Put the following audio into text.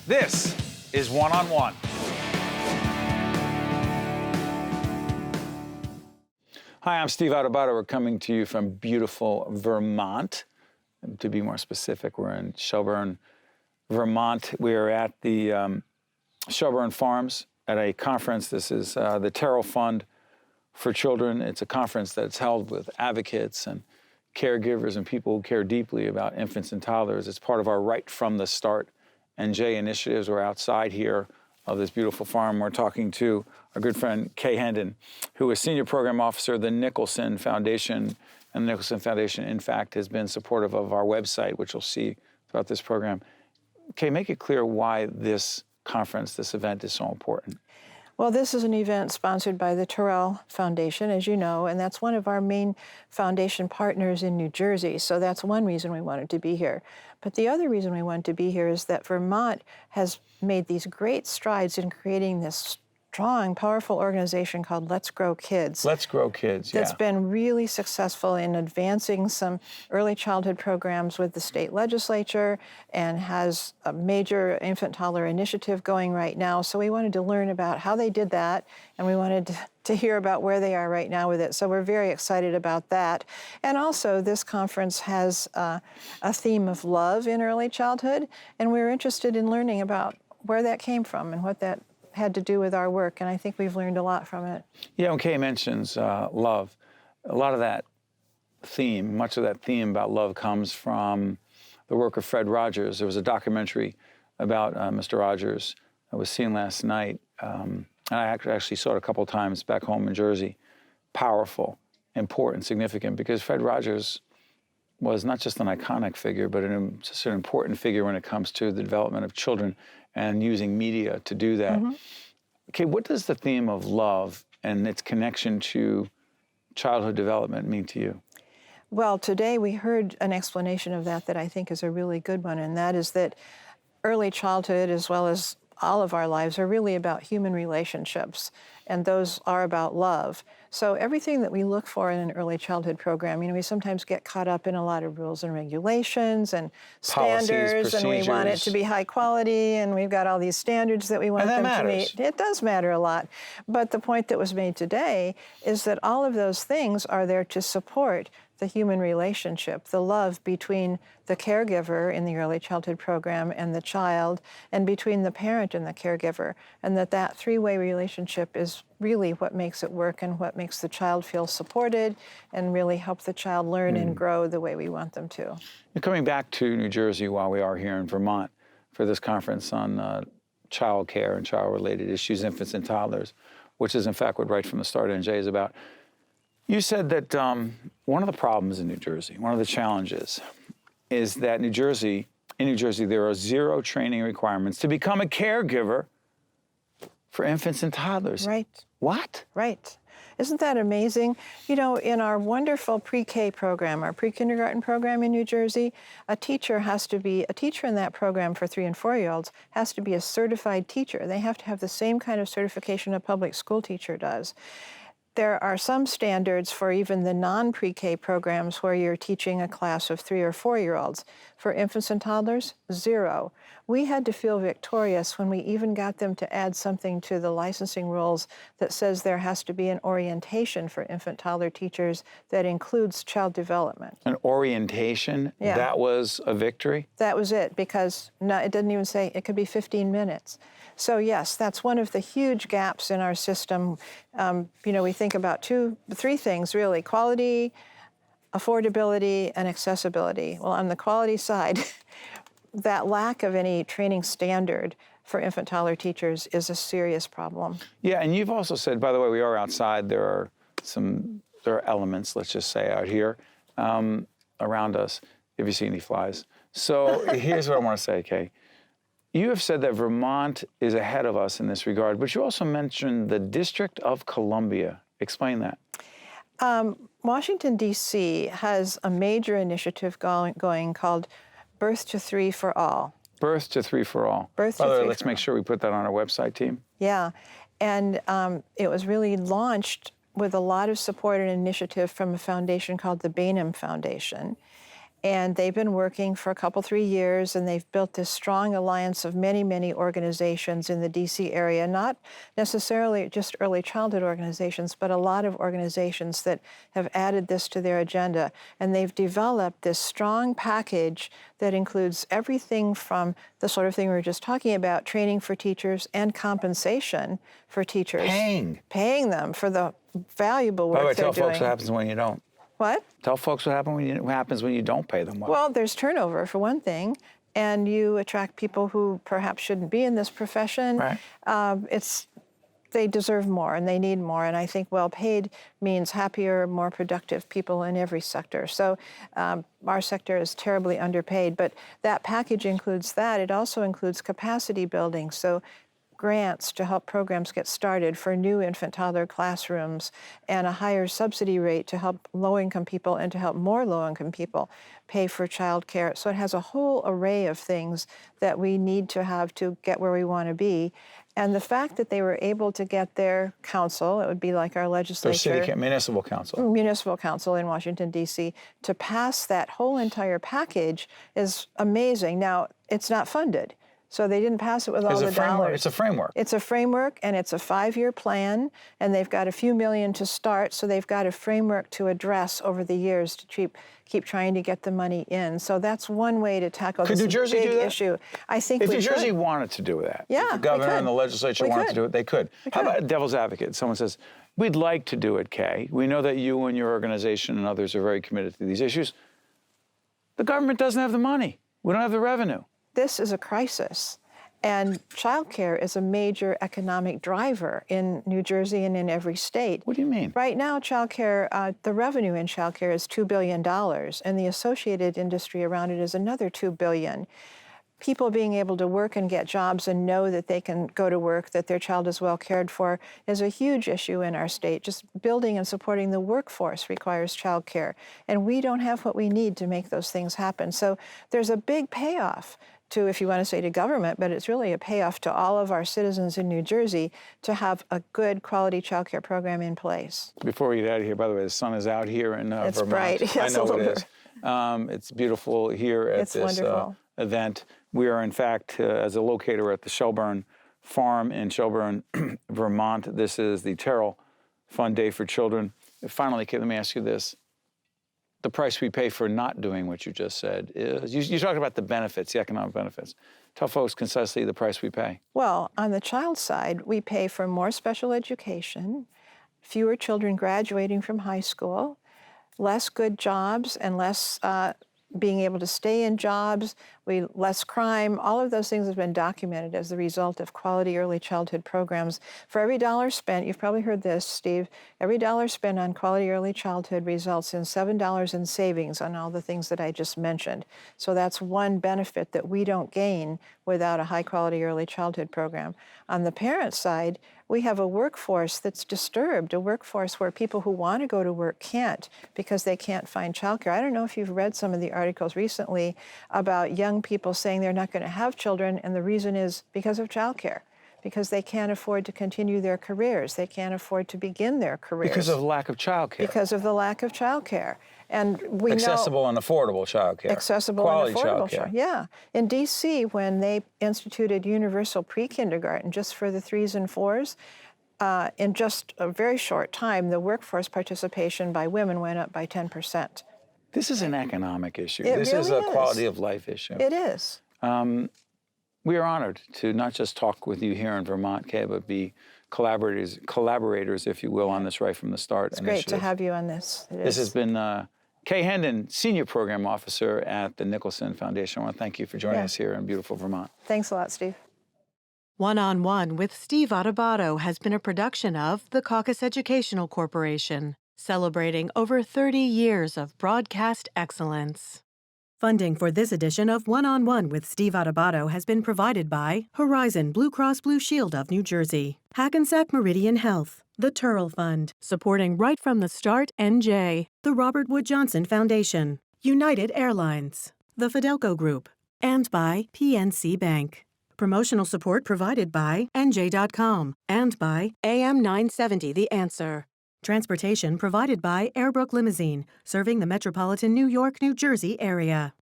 This is One on One. Hi, I'm Steve Adubato. We're coming to you from beautiful Vermont. And to be more specific, we're in Shelburne, Vermont. We are at the Shelburne Farms at a conference. This is the Turrell Fund for Children. It's a conference that's held with advocates and caregivers and people who care deeply about infants and toddlers. It's part of our Right from the Start NJ initiatives. We're outside here of this beautiful farm. We're talking to our good friend Kay Hendon, who is Senior Program Officer of the Nicholson Foundation. And the Nicholson Foundation, in fact, has been supportive of our website, which you'll see throughout this program. Kay, make it clear why this conference, this event is so important. Well, this is an event sponsored by the Turrell Foundation, as you know, and that's one of our main foundation partners in New Jersey. So that's one reason we wanted to be here. But the other reason we wanted to be here is that Vermont has made these great strides in creating this strong, powerful organization called Let's Grow Kids. Let's Grow Kids, yeah. That's been really successful in advancing some early childhood programs with the state legislature and has a major infant toddler initiative going right now. So we wanted to learn about how they did that, and we wanted to hear about where they are right now with it. So we're very excited about that. And also, this conference has a theme of love in early childhood, and we're interested in learning about where that came from and what that had to do with our work, and I think we've learned a lot from it. Yeah, when Kay mentions love, a lot of that theme, much of that theme about love comes from the work of Fred Rogers. There was a documentary about Mr. Rogers I was seen last night, and I actually saw it a couple of times back home in Jersey. Powerful, important, significant, because Fred Rogers was not just an iconic figure, but just an important figure when it comes to the development of children and using media to do that. Mm-hmm. Okay, what does the theme of love and its connection to childhood development mean to you? Well, today we heard an explanation of that I think is a really good one, and that is that early childhood, as well as all of our lives, are really about human relationships, and those are about love. So everything that we look for in an early childhood program, we sometimes get caught up in a lot of rules and regulations and standards, and we want it to be high quality, and we've got all these standards that we want them to meet. It does matter a lot. But the point that was made today is that all of those things are there to support the human relationship, the love between the caregiver in the early childhood program and the child, and between the parent and the caregiver, and that three-way relationship is really what makes it work and what makes the child feel supported and really help the child learn and grow the way we want them to. You're coming back to New Jersey while we are here in Vermont for this conference on childcare and child-related issues, infants and toddlers, which is in fact what Right from the Start NJ is about. You said that one of the problems in New Jersey, one of the challenges, is that in New Jersey, there are zero training requirements to become a caregiver for infants and toddlers. Right. What? Right. Isn't that amazing? In our wonderful pre-K program, our pre-kindergarten program in New Jersey, a teacher in that program for 3- and 4-year-olds has to be a certified teacher. They have to have the same kind of certification a public school teacher does. There are some standards for even the non-pre-K programs where you're teaching a class of 3- or 4-year-olds. For infants and toddlers, zero. We had to feel victorious when we even got them to add something to the licensing rules that says there has to be an orientation for infant toddler teachers that includes child development. An orientation? Yeah. That was a victory? That was it, because it didn't even say it could be 15 minutes. So yes, that's one of the huge gaps in our system. We think about three things really: quality, affordability, and accessibility. Well, on the quality side, that lack of any training standard for infant toddler teachers is a serious problem. Yeah, and you've also said, by the way, we are outside. There are elements, let's just say, out here around us, if you see any flies. So here's what I want to say, Kay. You have said that Vermont is ahead of us in this regard, but you also mentioned the District of Columbia. Explain that. Washington, D.C. has a major initiative going called Birth to 3 for All. Birth to 3 for All. Birth to 3 for all. Let's make sure we put that on our website, team. Yeah, and it was really launched with a lot of support and initiative from a foundation called the Bainham Foundation. And they've been working for a couple, 3 years, and they've built this strong alliance of many, many organizations in the DC area, not necessarily just early childhood organizations, but a lot of organizations that have added this to their agenda. And they've developed this strong package that includes everything from the sort of thing we were just talking about, training for teachers and compensation for teachers. Paying them for the valuable work they're doing. Tell folks what happens when you don't. What? Tell folks what happens when you don't pay them well. Well, there's turnover, for one thing, and you attract people who perhaps shouldn't be in this profession. Right. They deserve more, and they need more, and I think well-paid means happier, more productive people in every sector. So our sector is terribly underpaid, but that package includes that. It also includes capacity building, so grants to help programs get started for new infant-toddler classrooms, and a higher subsidy rate to help low-income people and to help more low-income people pay for childcare. So it has a whole array of things that we need to have to get where we want to be. And the fact that they were able to get their council, it would be like our legislature. Their municipal council. Municipal council in Washington, D.C., to pass that whole entire package is amazing. Now, it's not funded. So they didn't pass it with all the dollars. It's a framework. It's a framework, and it's a 5-year plan, and they've got a few million to start, so they've got a framework to address over the years to keep trying to get the money in. So that's one way to tackle this big issue. I think if New Jersey wanted to do that, if the governor and the legislature wanted to do it, they could. How about devil's advocate? Someone says, we'd like to do it, Kay. We know that you and your organization and others are very committed to these issues. The government doesn't have the money. We don't have the revenue. This is a crisis, and childcare is a major economic driver in New Jersey and in every state. What do you mean? Right now, childcare, the revenue in childcare is $2 billion, and the associated industry around it is another $2 billion. People being able to work and get jobs and know that they can go to work, that their child is well cared for, is a huge issue in our state. Just building and supporting the workforce requires childcare, and we don't have what we need to make those things happen. So there's a big payoff to, if you want to say to government, but it's really a payoff to all of our citizens in New Jersey to have a good quality childcare program in place. Before we get out of here, by the way, the sun is out here in Vermont. It's bright. Yes, I know it is. It's beautiful here at this event. We are, in fact, as a locator at the Shelburne Farm in Shelburne, Vermont. This is the Turrell Fund Day for Children. Finally, Kay, let me ask you this. The price we pay for not doing what you just said is, you talked about the benefits, the economic benefits. Tell folks concisely the price we pay. Well, on the child side, we pay for more special education, fewer children graduating from high school, less good jobs and less being able to stay in jobs, less crime. All of those things have been documented as the result of quality early childhood programs. For every dollar spent, you've probably heard this, Steve, every dollar spent on quality early childhood results in $7 in savings on all the things that I just mentioned. So that's one benefit that we don't gain without a high quality early childhood program. On the parent side, we have a workforce that's disturbed, a workforce where people who want to go to work can't because they can't find childcare. I don't know if you've read some of the articles recently about young people saying they're not going to have children, and the reason is because of childcare, because they can't afford to continue their careers. They can't afford to begin their careers. Because of lack of childcare. Because of the lack of childcare. And we accessible and affordable childcare. Accessible quality and affordable childcare. Yeah. In D.C., when they instituted universal pre-kindergarten just for the 3s and 4s, in just a very short time, the workforce participation by women went up by 10%. This is an economic issue. This is a quality of life issue. It is. We are honored to not just talk with you here in Vermont, Kay, but be collaborators, if you will, on this right from the start. It's great to have you on this. This has been Kay Hendon, Senior Program Officer at the Nicholson Foundation. I want to thank you for joining us here in beautiful Vermont. Thanks a lot, Steve. One-on-One with Steve Adubato has been a production of the Caucus Educational Corporation, celebrating over 30 years of broadcast excellence. Funding for this edition of One-on-One with Steve Adubato has been provided by Horizon Blue Cross Blue Shield of New Jersey, Hackensack Meridian Health, the Turrell Fund, supporting Right from the Start NJ, the Robert Wood Johnson Foundation, United Airlines, the Fidelco Group, and by PNC Bank. Promotional support provided by NJ.com and by AM 970 The Answer. Transportation provided by Airbrook Limousine, serving the metropolitan New York, New Jersey area.